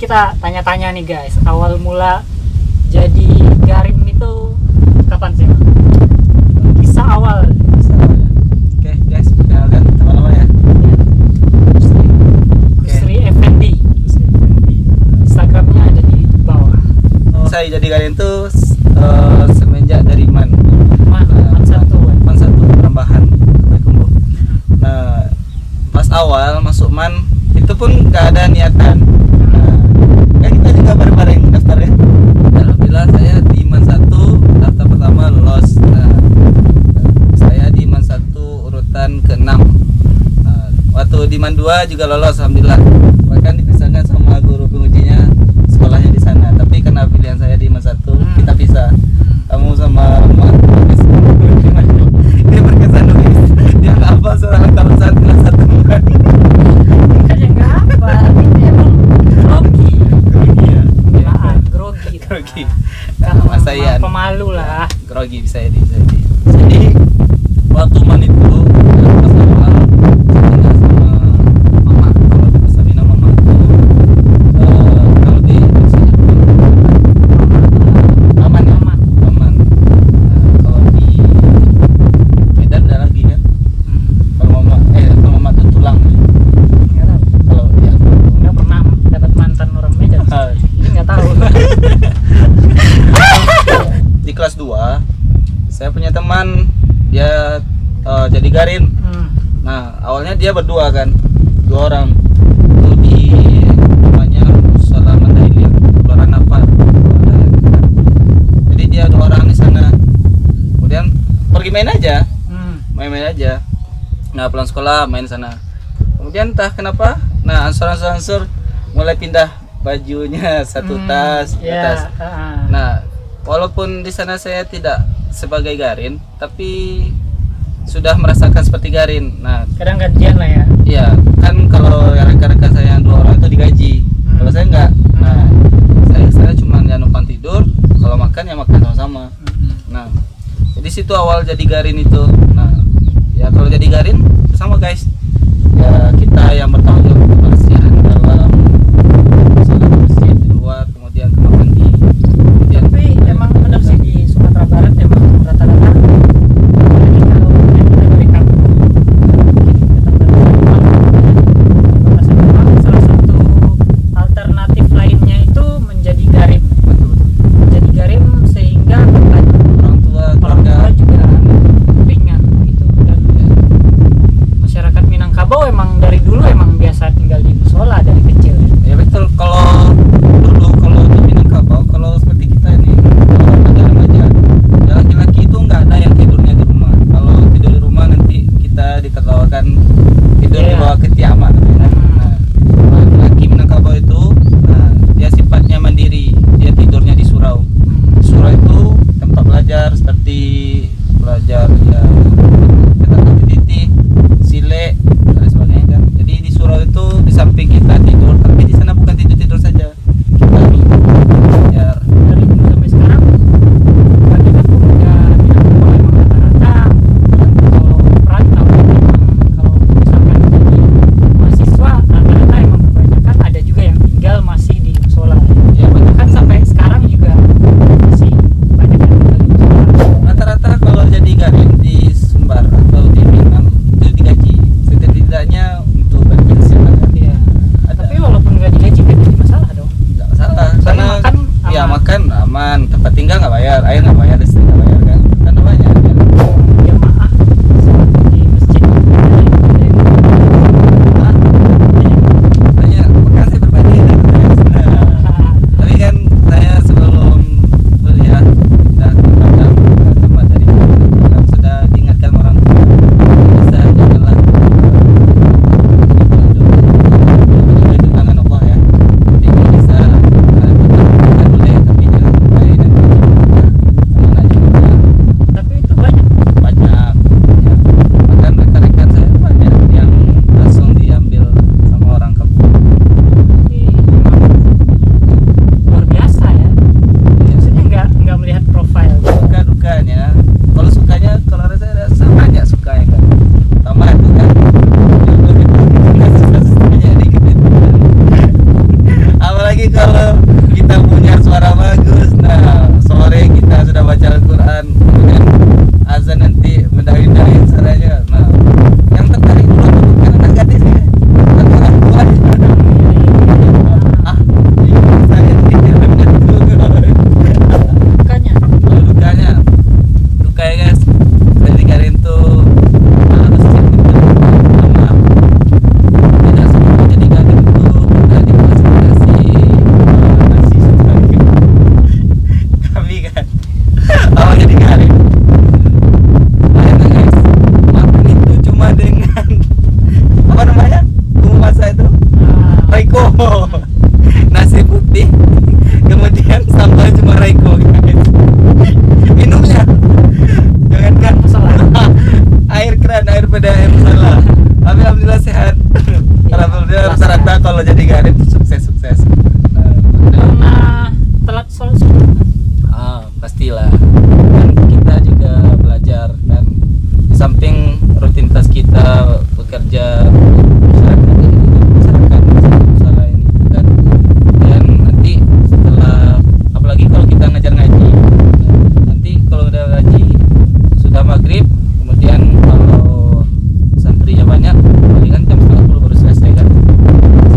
kita tanya-tanya nih guys, awal mula jadi Garim itu kapan sih? Kisah awal. Oke guys, perkenalkan teman-teman ya. Kusri Effendi. Instagramnya ada di bawah. Saya jadi Garim itu semenjak dari Man satu. Man 1 Perambahan Kumbu. Nah, pas awal masuk Man itu pun nggak ada niatan. Kan kita juga bareng-bareng daftar ya. Alhamdulillah saya di Man 1 daftar pertama lolos. Saya di Man 1 urutan ke-6. Waktu di Man 2 juga lolos alhamdulillah. Bahkan dipisahkan sama guru pengujinya, sekolahnya di sana. Tapi karena pilihan saya di Man 1 kita pisah. Kamu sama ini berkesan guys. Dia nggak apa seorang tahun 1 kelas 1 Man. Kayaknya nggak apa, ini emang grogi. Iya. Grogi. Grogi. Karena Saya pemalu lah. grogi bisa jadi. Jadi waktu Man itu pas awal tinggal sama mama. Kalau di Sabina mama itu kalau di Maman. Kalau di Medan ada lagi kan. Kalau mama itu tulang. Nggak tahu. Kalau ya Nggak pernah dapat mantan orang Medan. Ini nggak tahu. di kelas 2 saya punya teman dia jadi Garin. Nah awalnya dia berdua kan, 2 orang itu di namanya Musala Mandailing Kelurahan Napa. Jadi dia 2 orang di sana, kemudian pergi main aja, main-main aja. Nah pulang sekolah main sana, kemudian entah kenapa nah ansur mulai pindah bajunya satu tas ke tas. Nah walaupun di sana saya tidak sebagai Garin, tapi sudah merasakan seperti Garin. Nah, Kadang gantian lah ya. iya kan kalau rekan-rekan saya yang 2 orang itu digaji, kalau saya enggak. Nah, saya cuma ya numpang tidur, kalau makan ya makan sama-sama. Nah, jadi situ awal jadi Garin itu. Nah, ya kalau jadi Garin sama guys, ya kita yang bertanggung jawab kebersihan dalam, masalah kebersihan di luar, kemudian kamar mandi. Kemudian Tapi emang benar sih di Sumatera Barat emang rata-rata apalagi kalau kita dari kampung salah satu alternatif lainnya itu menjadi Garim. Menjadi Garim sehingga beban orang tua orang keluarga tua juga ringan gitu. Dan masyarakat Minangkabau emang dari dulu emang biasa tinggal awal jadi garing. Bayangkan guys, makan itu cuma dengan apa namanya bumbu masak itu Raiko, nasi putih, kemudian sambal cuma Raiko guys. Minumnya jangankan air keran, air pada air masalah. Tapi alhamdulillah sehat. Alhamdulillah rata-rata kalau jadi garing sukses. Pernah telat sholat subuh? Pastilah. Kan kita juga belajar kan, di samping rutinitas kita bekerja masyarakat salah ini kan, dan nanti setelah apalagi kalau kita ngajar ngaji, nanti kalau udah ngaji sudah maghrib, kemudian kalau santrinya banyak palingan jam 9:30 baru selesai kan.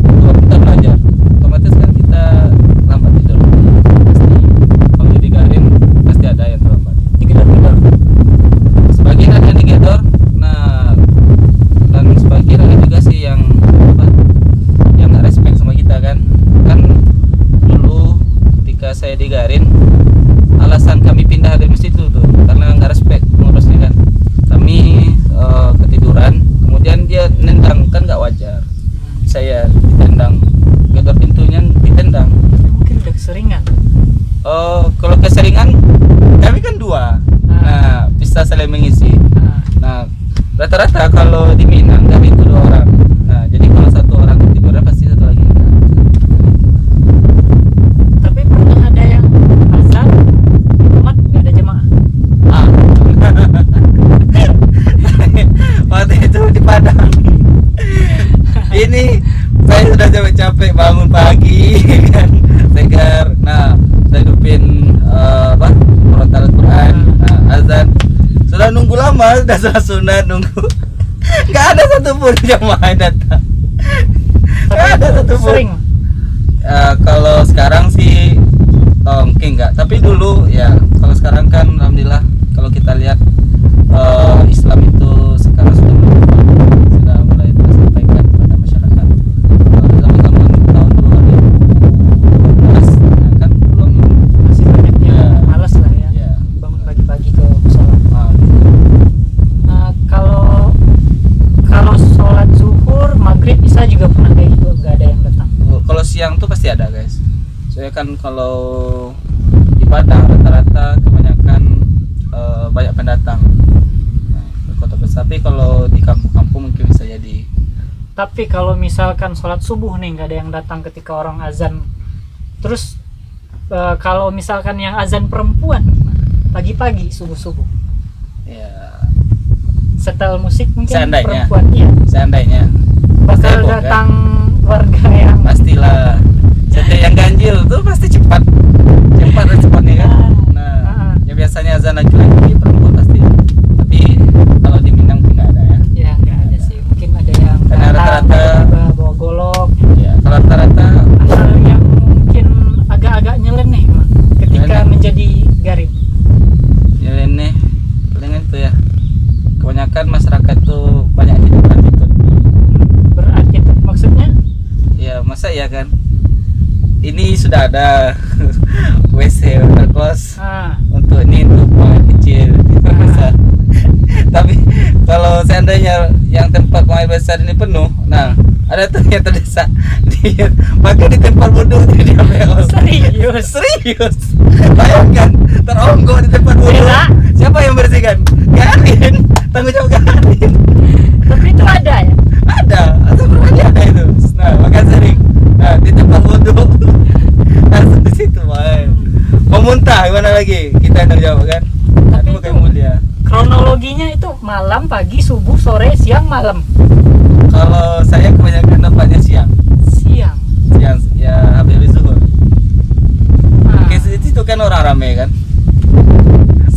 Kalau kita belajar otomatis kan kita lambat tidur pasti. Kalau jadi garing pasti ada yang terlambat Digedor-gedor. sebagian ada yang digedor, nah dan sebagian ada juga sih yang apa, yang nggak respect sama kita kan. Dulu ketika saya di Garin, alasan kami pindah dari masjid itu tuh karena nggak respect pengurusnya kan. Kami ketiduran, kemudian dia nendang, kan nggak wajar. Saya ditendang, gedor pintunya ditendang. Mungkin udah keseringan. Kalau keseringan kami kan dua, nah bisa saling mengisi. Nah rata-rata kalau di Minang kami itu 2 orang. Nah jadi kalau satu orang ketiduran pasti satu lagi enggak. Tapi pernah ada yang azan umat nggak ada jemaah. Waktu itu di Padang. Ini saya sudah capek-capek bangun pagi kan, segar. Nah saya hidupin apa, murotal Al-Quran, azan. Sudah nunggu lama, sudah salah sunat nunggu. Nggak ada satupun jamaah yang datang. Nggak ada satupun. Sering. Kalau sekarang sih mungkin nggak. Tapi dulu ya. Kalau sekarang kan alhamdulillah kalau kita lihat Islam itu sekarang sudah mulai tersampaikan kepada masyarakat. Kalau zaman tahun 2012 kan belum. Masih banyak yang Ya. malas lah ya. Ya. Bangun pagi-pagi ke sholat. Gitu. Kalau sholat zuhur, maghrib, isya juga pernah kayak gitu, nggak ada yang datang. Kalau siang tuh pasti ada guys. Soalnya kan kalau di Padang rata-rata kebanyakan banyak pendatang. Nah, di kota besar. Tapi kalau di kampung-kampung mungkin bisa jadi. Tapi kalau misalkan sholat subuh nih nggak ada yang datang ketika orang azan, terus kalau misalkan yang azan perempuan pagi-pagi subuh-subuh Ya, setel musik mungkin Seandainya. perempuan iya seandainya bakal Sibuk, datang warga yang pastilah. Setiap yang ganjil tuh pasti cepat nih kan. Nah, ya biasanya azan laki-laki, perempuan pasti. Tapi kalau di Minang mungkin nggak ada ya. ya nggak ada sih, mungkin ada yang Karena datang rata-rata- tiba-tiba bawa golok. Ya, kalau rata-rata Hal yang mungkin agak-agak nyeleneh Mak, ketika Nyeleneh. menjadi garim. ya ini palingan itu ya. Kebanyakan masyarakat tuh banyak hidup attitude. Berattitude maksudnya Ya masa ya kan. Ini sudah ada WC underclass untuk buang air kecil gitu bisa. Tapi kalau seandainya yang tempat buang air besar ini penuh, nah ada tuh yang terdesak dia maka di tempat wudhu dia beol. Serius bayangkan teronggok di tempat wudhu. Bela. Siapa yang bersihkan? Garin, tanggung jawab Garin. tapi itu ada ya. Ada, atau berarti ada itu. Nah maka sering, nah di tempat wudhu langsung di situ main. Mau muntah gimana lagi? Kita yang tanggung jawab kan. Tapi Aduh, kayak itu- mulia. Kronologinya itu malam, pagi, subuh, sore, siang, malam. Kalau saya kebanyakan dapatnya siang ya habis zuhur. Nah, Oke, itu kan orang rame kan.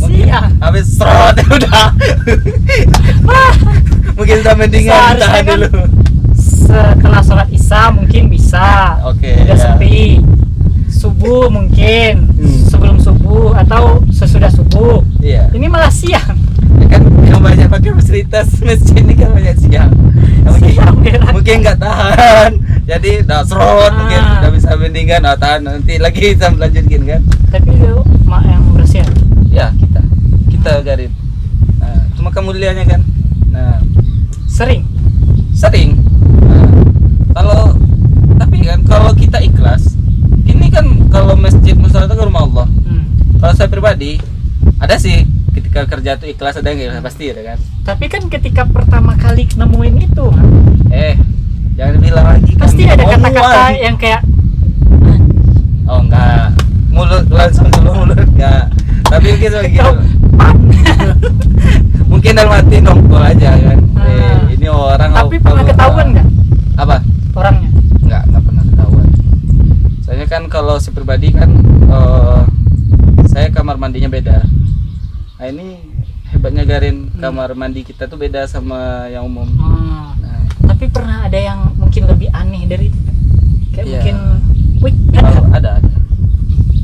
Mungkin siang. habis serot udah. Mungkin udah mendingan Seharusnya tahan kan dulu. Setelah sholat isya mungkin bisa. Oke, Udah ya. sepi. Subuh mungkin sebelum subuh atau sesudah subuh. Iya. Ini malah siang. Ya kan yang banyak pakai fasilitas masjid ini kan banyak siang. Ya, Siang, berat. mungkin nggak tahan. Jadi udah serot mungkin Ah. udah bisa mendingan tahan nanti lagi kita lanjutkan kan. Tapi itu mak yang bersihan. Ya mulianya kan. Nah, Sering. sering. Nah, kalau tapi kan kalau kita ikhlas, ini kan kalau masjid musola itu ke rumah Allah. Kalau saya pribadi ada sih ketika kerja tuh ikhlas, ada nggak pasti ada kan. Tapi kan ketika pertama kali nemuin itu, Jangan bilang lagi kan pasti ada omongan. kata-kata yang kayak Oh enggak, mulut langsung dulu mulut enggak. Tapi gitu. pan. Mungkin dalam hati nongol aja kan. Ini orang. Tapi pernah ketahuan nggak Apa? orangnya? Nggak pernah ketahuan. Soalnya kan kalau si pribadi kan, saya kamar mandinya beda. Nah ini hebatnya Garin, kamar mandi kita tuh beda sama yang umum. Nah, Tapi pernah ada yang mungkin lebih aneh dari itu? Kayak Iya. mungkin, wih, kalau ada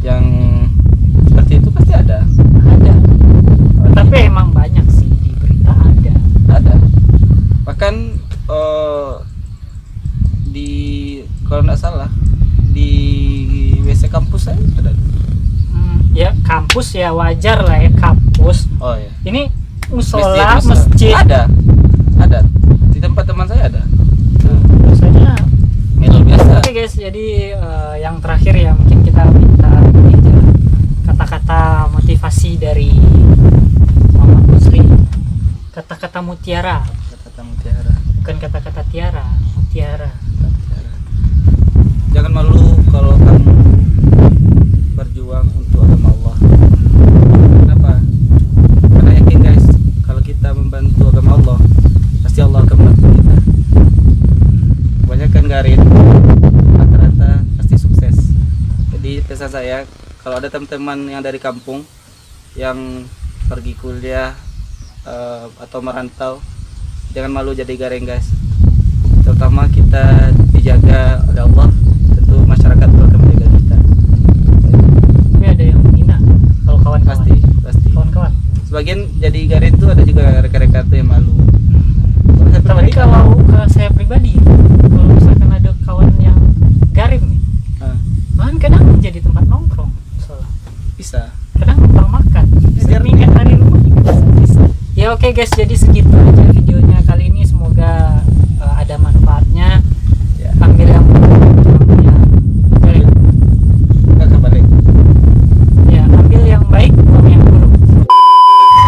yang seperti itu pasti ada. ada. Tapi emang banyak sih di berita ada. Bahkan di kalau nggak salah di WC kampus saya ada. Ya kampus ya wajar lah ya kampus. Oh ya. Ini musola, Masjid. masjid. Ada di tempat teman saya ada. Biasanya. Ini luar biasa. Oke guys, jadi yang terakhir ya mungkin kita minta ini aja, kata-kata motivasi dari Muhammad Busri. Kata-kata mutiara, Kata mutiara. bukan kata-kata tiara, mutiara. Jangan malu kalau kamu berjuang untuk agama Allah. Kenapa? Karena yakin guys, kalau kita membantu agama Allah, pasti Allah akan membantu kita. Kebanyakan Garin rata-rata pasti sukses. Jadi pesan saya, kalau ada teman-teman yang dari kampung yang pergi kuliah atau merantau, jangan malu jadi Garin guys. Terutama kita dijaga oleh Allah, tentu masyarakat juga akan menjaga kita. Tapi ada yang menghina kalau kawan-kawan. Pasti. Kawan-kawan. Sebagian jadi Garin tuh ada juga rekan-rekan tuh yang malu. Kalau saya Tapi pribadi, kalau ke saya pribadi, kalau misalkan ada kawan yang garim nih, malahan kadang jadi tempat nongkrong, soalnya. bisa. Kadang numpang makan. Biar Minggat hari rumah juga bisa. Ya oke guys, jadi segitu aja videonya kali ini. Semoga ada manfaatnya. Ya. Ambil yang baik. Nggak kebalik. Ya, ambil yang baik, buang yang buruk.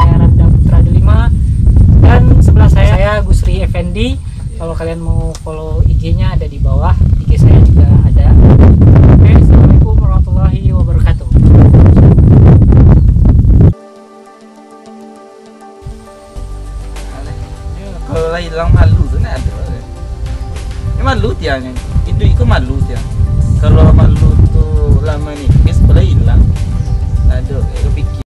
Saya Randa Putra Delima dan sebelah saya Gusri Effendi. Kalau kalian mau follow IG-nya ada di bawah. IG saya juga ada. Oke, assalamualaikum warahmatullahi wabarakatuh. Kalau lah hilang malu tu nak ada. Ini malu tiangnya. Itu ikut malu tiang. Kalau malu tu lama ni, kes boleh hilang. Ada, kepikir.